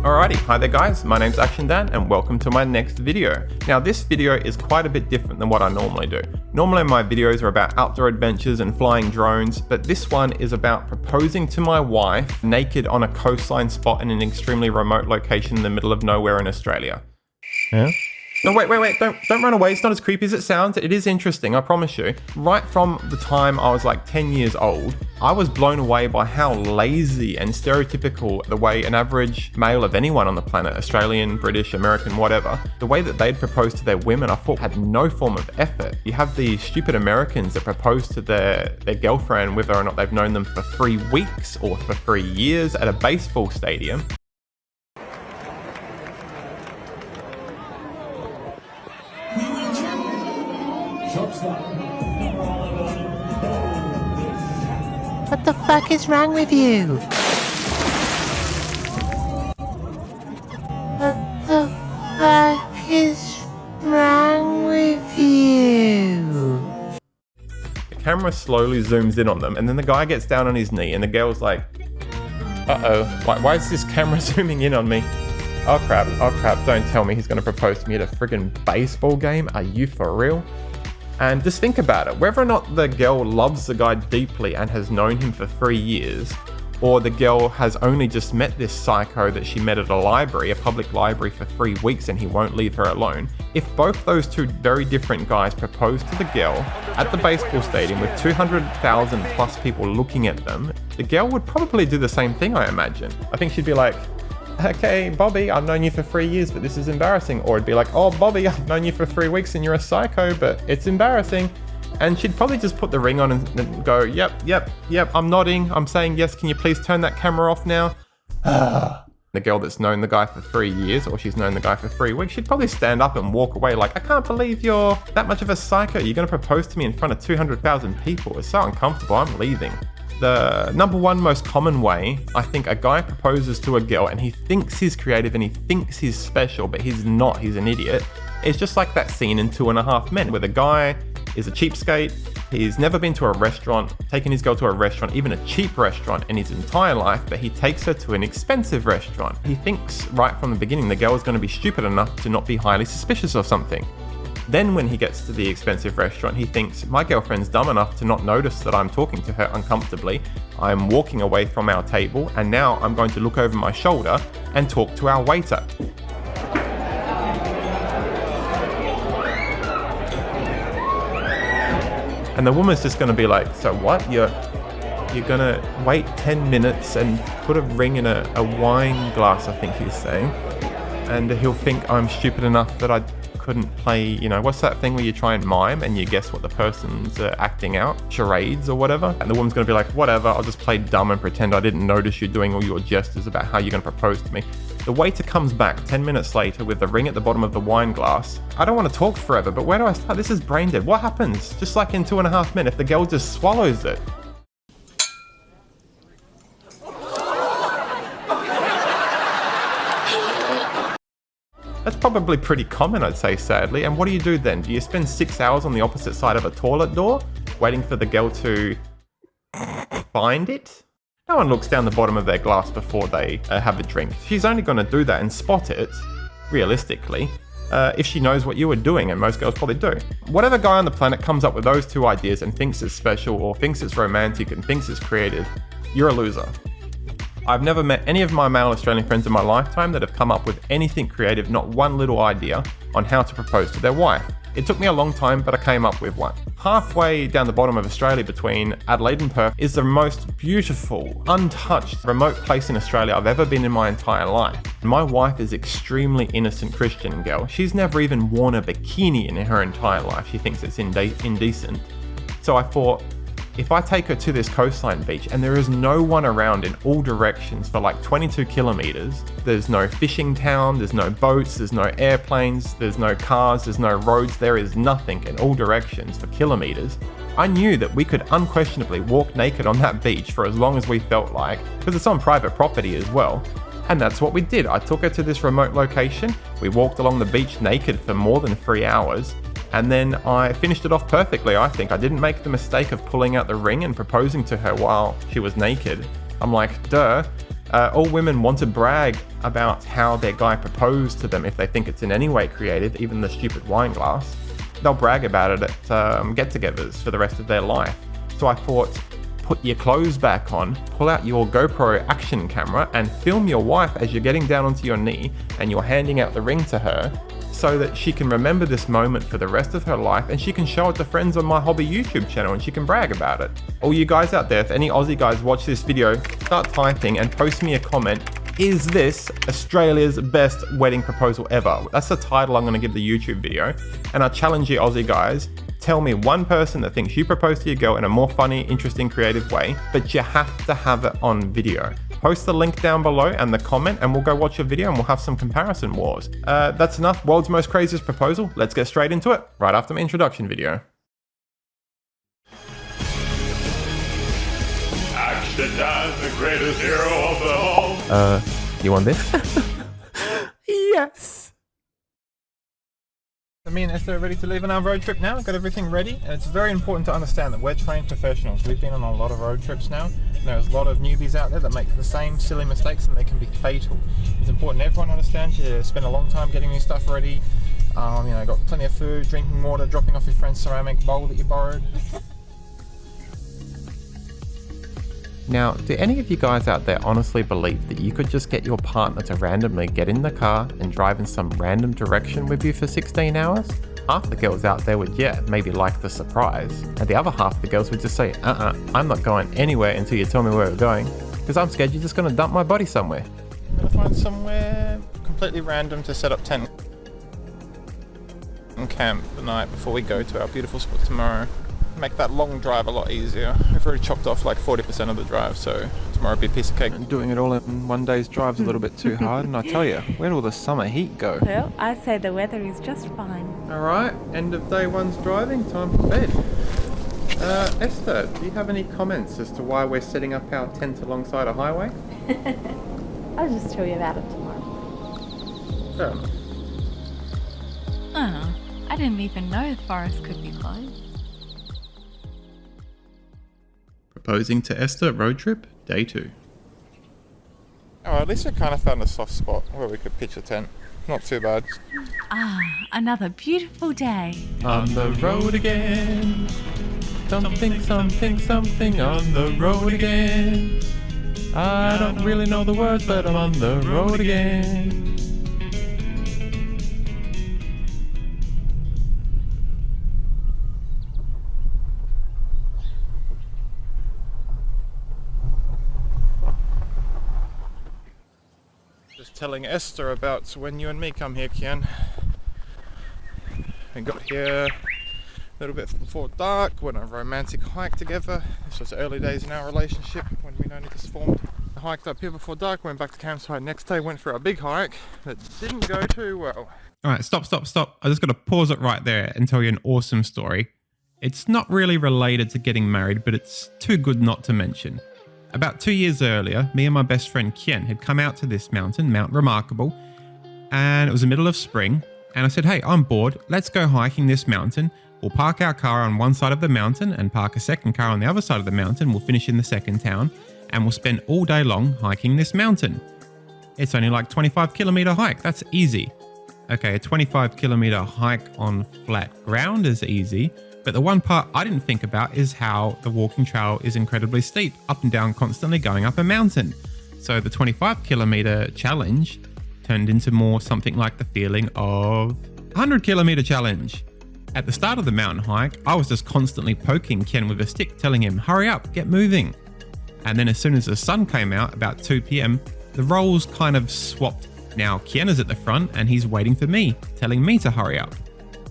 Alrighty, hi there guys, my name's Action Dan and welcome to my next video. Now this video is quite a bit different than what I normally do. Normally my videos are about outdoor adventures and flying drones, but this one is about proposing to my wife naked on a coastline spot in an extremely remote location in the middle of nowhere in Australia. Yeah? No, wait, don't run away. It's not as creepy as it sounds. It is interesting, I promise you. Right from the time I was like 10 years old, I was blown away by how lazy and stereotypical the way an average male of anyone on the planet, Australian, British, American, whatever, the way that they'd propose to their women, I thought had no form of effort. You have these stupid Americans that propose to their girlfriend whether or not they've known them for 3 weeks or for 3 years at a baseball stadium. What the fuck is wrong with you? What the fuck is wrong with you? The camera slowly zooms in on them and then the guy gets down on his knee and the girl's like, uh-oh, why is this camera zooming in on me? Oh crap, don't tell me he's gonna propose to me at a friggin' baseball game. Are you for real? And just think about it, whether or not the girl loves the guy deeply and has known him for 3 years, or the girl has only just met this psycho that she met at a library, a public library, for 3 weeks and he won't leave her alone. If both those two very different guys propose to the girl at the baseball stadium with 200,000 plus people looking at them, the girl would probably do the same thing, I imagine. I think she'd be like, okay, Bobby, I've known you for 3 years, but this is embarrassing. Or it'd be like, oh, Bobby, I've known you for 3 weeks and you're a psycho, but it's embarrassing. And she'd probably just put the ring on and go, yep, I'm nodding. I'm saying, yes, can you please turn that camera off now? The girl that's known the guy for 3 years, or she's known the guy for 3 weeks, she'd probably stand up and walk away like, I can't believe you're that much of a psycho. You're going to propose to me in front of 200,000 people. It's so uncomfortable. I'm leaving. The number one most common way I think a guy proposes to a girl and he thinks he's creative and he thinks he's special, but he's not, he's an idiot. It's just like that scene in 2.5 Men where the guy is a cheapskate. He's never been to a restaurant, taken his girl to a restaurant, even a cheap restaurant in his entire life, but he takes her to an expensive restaurant. He thinks right from the beginning the girl is going to be stupid enough to not be highly suspicious of something. Then when he gets to the expensive restaurant, he thinks, my girlfriend's dumb enough to not notice that I'm talking to her uncomfortably. I'm walking away from our table, and now I'm going to look over my shoulder and talk to our waiter. And the woman's just going to be like, so what? You're going to wait 10 minutes and put a ring in a wine glass, I think he's saying. And he'll think I'm stupid enough that I couldn't play, you know, what's that thing where you try and mime and you guess what the person's acting out? Charades or whatever. And the woman's going to be like, whatever, I'll just play dumb and pretend I didn't notice you doing all your gestures about how you're going to propose to me. The waiter comes back 10 minutes later with the ring at the bottom of the wine glass. I don't want to talk forever, but where do I start? This is brain dead. What happens? Just like in 2.5 Men, if the girl just swallows it. That's probably pretty common, I'd say, sadly. And what do you do then? Do you spend 6 hours on the opposite side of a toilet door, waiting for the girl to find it? No one looks down the bottom of their glass before they have a drink. She's only going to do that and spot it, realistically, if she knows what you were doing, and most girls probably do. Whatever guy on the planet comes up with those two ideas and thinks it's special, or thinks it's romantic and thinks it's creative, you're a loser. I've never met any of my male Australian friends in my lifetime that have come up with anything creative, not one little idea on how to propose to their wife. It took me a long time, but I came up with one. Halfway down the bottom of Australia between Adelaide and Perth is the most beautiful, untouched, remote place in Australia I've ever been in my entire life. My wife is extremely innocent Christian girl. She's never even worn a bikini in her entire life. She thinks it's indecent. So I thought, if I take her to this coastline beach and there is no one around in all directions for like 22 kilometers, there's no fishing town, there's no boats, there's no airplanes, there's no cars, there's no roads, there is nothing in all directions for kilometers, I knew that we could unquestionably walk naked on that beach for as long as we felt like, because it's on private property as well. And that's what we did. I took her to this remote location, we walked along the beach naked for more than 3 hours, and then I finished it off perfectly, I think. I didn't make the mistake of pulling out the ring and proposing to her while she was naked. I'm like, duh, All women want to brag about how their guy proposed to them if they think it's in any way creative, even the stupid wine glass. They'll brag about it at get-togethers for the rest of their life. So I thought, put your clothes back on, pull out your GoPro action camera and film your wife as you're getting down onto your knee and you're handing out the ring to her so that she can remember this moment for the rest of her life and she can show it to friends on my hobby YouTube channel and she can brag about it. All you guys out there, if any Aussie guys watch this video, start typing and post me a comment. Is this Australia's best wedding proposal ever? That's the title I'm going to give the YouTube video. And I challenge you Aussie guys, tell me one person that thinks you proposed to your girl in a more funny, interesting, creative way, but you have to have it on video. Post the link down below and the comment and we'll go watch your video and we'll have some comparison wars. That's enough. World's most craziest proposal. Let's get straight into it right after my introduction video. Action as the greatest hero of them all. You want this? Yes. Me and Esther are ready to leave on our road trip now. Got everything ready, and it's very important to understand that we're trained professionals. We've been on a lot of road trips now, and there's a lot of newbies out there that make the same silly mistakes and they can be fatal. It's important everyone understands you spend a long time getting your stuff ready. You know, got plenty of food, drinking water, dropping off your friend's ceramic bowl that you borrowed. Now, do any of you guys out there honestly believe that you could just get your partner to randomly get in the car and drive in some random direction with you for 16 hours? Half the girls out there would, yeah, maybe like the surprise. And the other half of the girls would just say, I'm not going anywhere until you tell me where we're going, because I'm scared you're just going to dump my body somewhere. I'm going to find somewhere completely random to set up tent and camp the night before we go to our beautiful spot tomorrow. Make that long drive a lot easier. We've already chopped off like 40% of the drive, so tomorrow will be a piece of cake. And doing it all in one day's drive's a little bit too hard, and I tell you, where'd all the summer heat go? Well, I say the weather is just fine. Alright, end of day one's driving, time for bed. Esther, do you have any comments as to why we're setting up our tent alongside a highway? I'll just tell you about it tomorrow. Fair enough. Oh, I didn't even know the forest could be closed. Proposing to Esther road trip, day 2. Oh, at least I kind of found a soft spot where we could pitch a tent. Not too bad. Ah, another beautiful day. On the road again. Something, something, something on the road again. I don't really know the words, but I'm on the road again. Just telling Esther about when you and me come here, Kian. We got here a little bit before dark, went on a romantic hike together. This was early days in our relationship when we only just formed. I hiked up here before dark, went back to campsite next day, went for a big hike that didn't go too well. Alright, stop. I just got to pause it right there and tell you an awesome story. It's not really related to getting married, but it's too good not to mention. About 2 years earlier, me and my best friend Kien had come out to this mountain, Mount Remarkable, and it was the middle of spring, and I said, hey, I'm bored, let's go hiking this mountain. We'll park our car on one side of the mountain and park a second car on the other side of the mountain. We'll finish in the second town, and we'll spend all day long hiking this mountain. It's only like 25-kilometer hike, that's easy. Okay, a 25-kilometer hike on flat ground is easy, but the one part I didn't think about is how the walking trail is incredibly steep, up and down, constantly going up a mountain. So the 25-kilometer challenge turned into more something like the feeling of a 100-kilometer challenge. At the start of the mountain hike, I was just constantly poking Ken with a stick, telling him, hurry up, get moving. And then as soon as the sun came out, about 2 p.m, the roles kind of swapped. Now Ken is at the front and he's waiting for me, telling me to hurry up.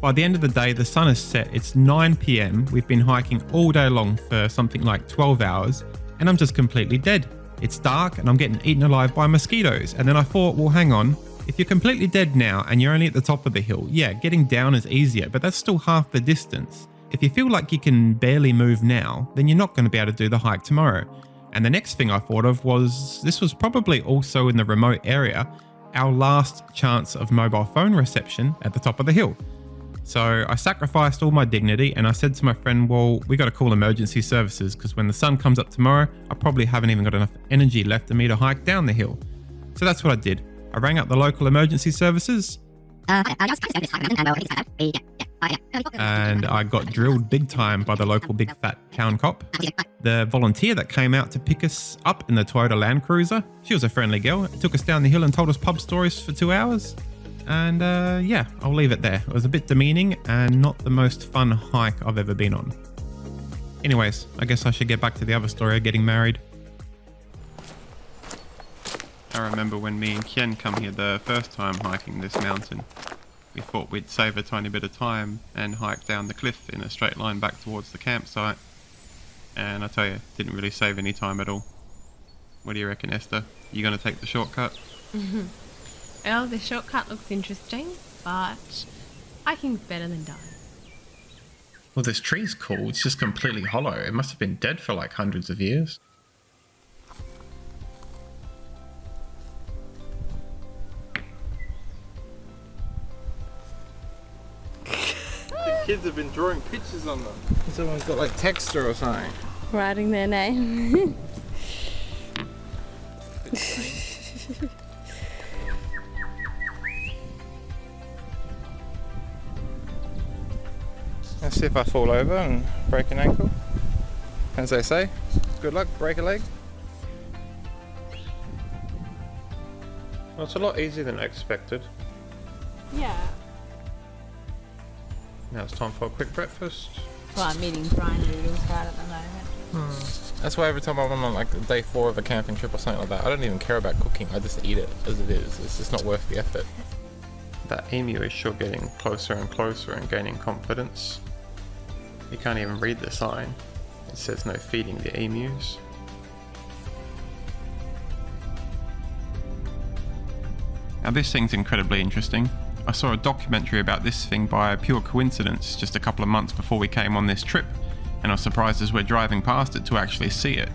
By the end of the day, the sun is set, it's 9 p.m, we've been hiking all day long for something like 12 hours, and I'm just completely dead. It's dark and I'm getting eaten alive by mosquitoes. And then I thought, well, hang on, if you're completely dead now and you're only at the top of the hill, yeah, getting down is easier, but that's still half the distance. If you feel like you can barely move now, then you're not going to be able to do the hike tomorrow. And the next thing I thought of was, this was probably also in the remote area, our last chance of mobile phone reception at the top of the hill. So I sacrificed all my dignity and I said to my friend, well, we got to call emergency services because when the sun comes up tomorrow, I probably haven't even got enough energy left in me to hike down the hill. So that's what I did. I rang up the local emergency services and I got drilled big time by the local big fat town cop. The volunteer that came out to pick us up in the Toyota Land Cruiser, she was a friendly girl, took us down the hill and told us pub stories for 2 hours. And yeah, I'll leave it there. It was a bit demeaning and not the most fun hike I've ever been on. Anyways, I guess I should get back to the other story of getting married. I remember when me and Kien come here the first time hiking this mountain. We thought we'd save a tiny bit of time and hike down the cliff in a straight line back towards the campsite. And I tell you, didn't really save any time at all. What do you reckon, Esther? You gonna take the shortcut? Well, the shortcut looks interesting, but hiking's better than dying. Well, this tree's cool. It's just completely hollow. It must have been dead for like hundreds of years. Kids have been drawing pictures on them. Someone's got like texture or something. Writing their name. Let's see if I fall over and break an ankle. As they say, good luck, break a leg. Well, it's a lot easier than I expected. Yeah. Now it's time for a quick breakfast. Well, I'm eating brine noodles right at the moment. That's why every time I'm on like day 4 of a camping trip or something like that, I don't even care about cooking. I just eat it as it is. It's just not worth the effort. That emu is sure getting closer and closer and gaining confidence. You can't even read the sign. It says no feeding the emus. Now this thing's incredibly interesting. I saw a documentary about this thing by pure coincidence just a couple of months before we came on this trip, and I was surprised as we're driving past it to actually see it.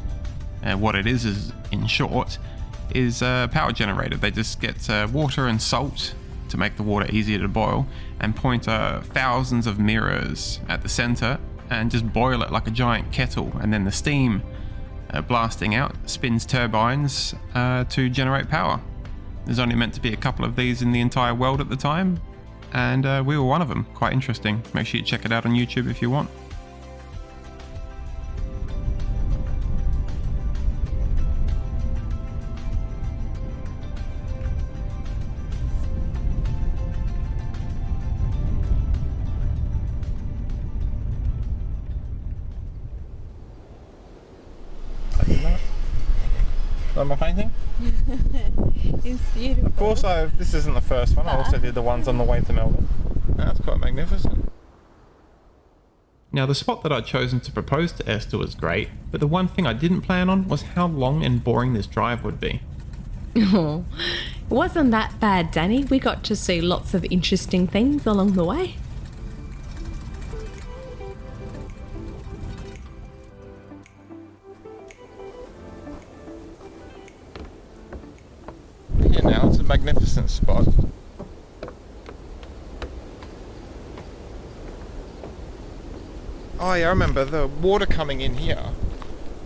What it is, in short, is a power generator. They just get water and salt to make the water easier to boil and point thousands of mirrors at the center and just boil it like a giant kettle, and then the steam blasting out spins turbines to generate power. There's only meant to be a couple of these in the entire world at the time, and we were one of them. Quite interesting. Make sure you check it out on YouTube if you want. Am I painting? It's beautiful. Of course, this isn't the first one. I also did the ones on the way to Melbourne. That's quite magnificent. Now, the spot that I'd chosen to propose to Esther was great, but the one thing I didn't plan on was how long and boring this drive would be. Oh, it wasn't that bad, Danny. We got to see lots of interesting things along the way. Yeah, now it's a magnificent spot. Oh yeah, I remember the water coming in here.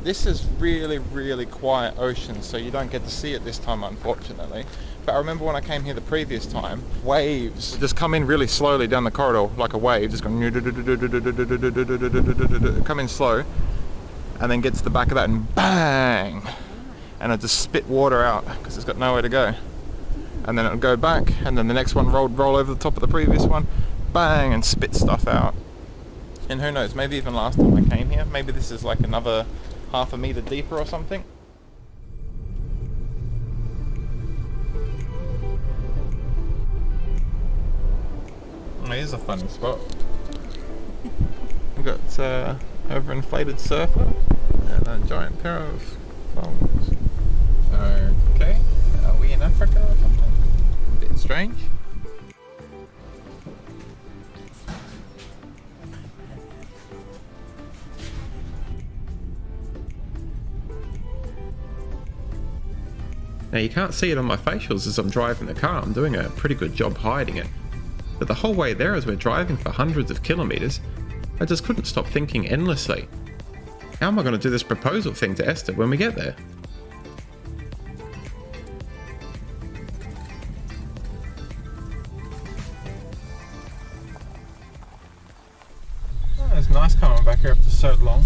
This is really, really quiet ocean, so you don't get to see it this time, unfortunately. But I remember when I came here the previous time, waves just come in really slowly down the corridor, like a wave, just going come in slow, and then get to the back of that and bang! And it just spit water out because it's got nowhere to go. And then it'll go back, and then the next one roll over the top of the previous one, bang, and spit stuff out. And who knows, maybe even last time I came here, maybe this is like another half a meter deeper or something. Oh, here's a funny spot. We've got overinflated surfer and a giant pair of phones. Okay, are we in Africa or something? A bit strange. Now you can't see it on my facials as I'm driving the car. I'm doing a pretty good job hiding it. But the whole way there, as we're driving for hundreds of kilometers, I just couldn't stop thinking endlessly. How am I going to do this proposal thing to Esther when we get there? Oh, it's nice coming back here after so long.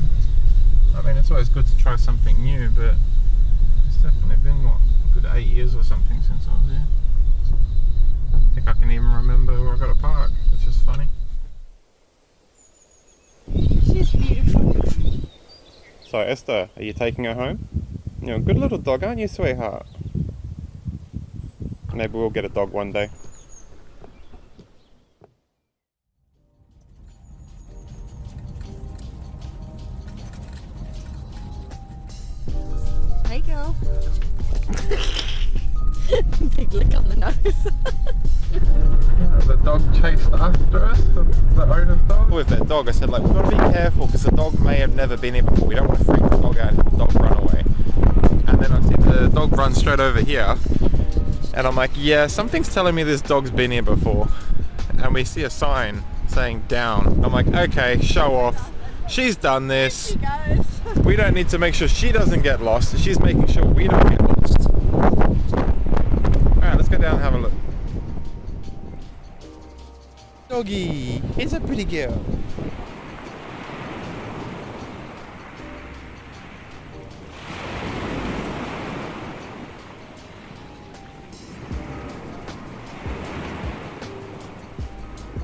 I mean, it's always good to try something new, but it's definitely been, what, a good 8 years or something since I was here. I think I can even remember where I got to park, which is funny. She's beautiful. So Esther, are you taking her home? You're a good little dog, aren't you, sweetheart? Maybe we'll get a dog one day. Hey, girl. Big lick on the nose. The dog chased after us, the owner's dog. With that dog, I said, like, we've got to be careful because the dog may have never been here before. We don't want to freak the dog out and the dog run away. And then I see the dog run straight over here. And I'm like, yeah, something's telling me this dog's been here before. And we see a sign saying down. I'm like, okay, show off. She's done this. We don't need to make sure she doesn't get lost. She's making sure we don't get lost. Alright, let's go down and have a look. Doggy, he's a pretty girl.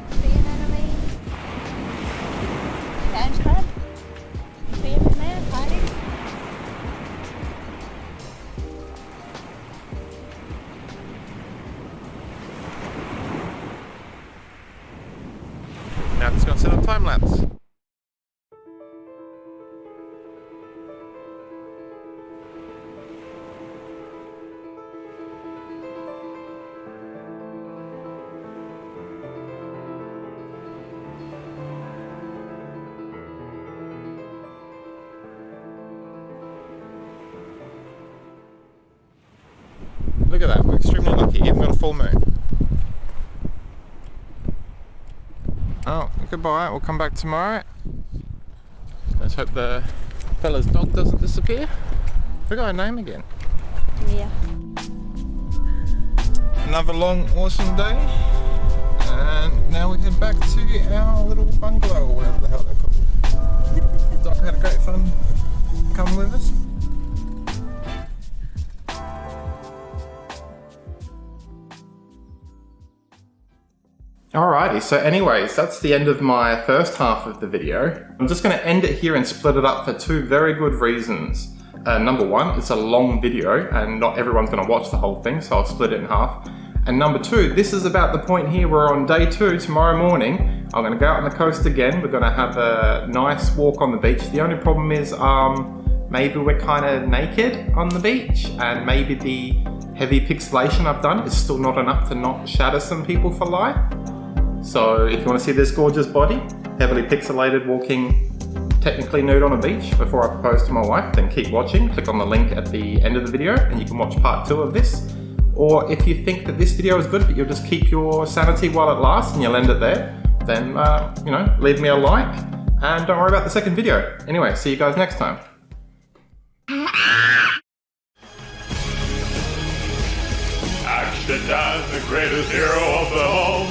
See you, Natalie. Sand crab. See you in there, hiding. Now I'm just going to set up time lapse. Look at that, we're extremely lucky, even got a full moon. Oh, goodbye, we'll come back tomorrow. Let's hope the fella's dog doesn't disappear. We got her name again. Yeah. Another long, awesome day. And now we head back to our little bungalow, or whatever the hell they're called. Doc had a great fun coming with us. Alrighty, so anyways, that's the end of my first half of the video. I'm just going to end it here and split it up for two very good reasons. Number one, it's a long video and not everyone's going to watch the whole thing, so I'll split it in half. And number two, this is about the point here where on day 2, tomorrow morning, I'm going to go out on the coast again. We're going to have a nice walk on the beach. The only problem is maybe we're kind of naked on the beach, and maybe the heavy pixelation I've done is still not enough to not shatter some people for life. So if you want to see this gorgeous body, heavily pixelated, walking technically nude on a beach before I propose to my wife, then keep watching. Click on the link at the end of the video and you can watch part 2 of this. Or if you think that this video is good but you'll just keep your sanity while it lasts and you'll end it there, then you know, leave me a like and don't worry about the second video. Anyway, see you guys next time. Action time, the greatest hero of them all.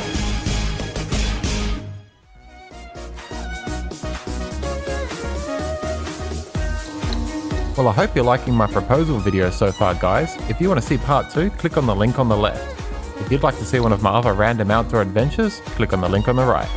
Well, I hope you're liking my proposal video so far, guys. If you want to see part 2, click on the link on the left. If you'd like to see one of my other random outdoor adventures, click on the link on the right.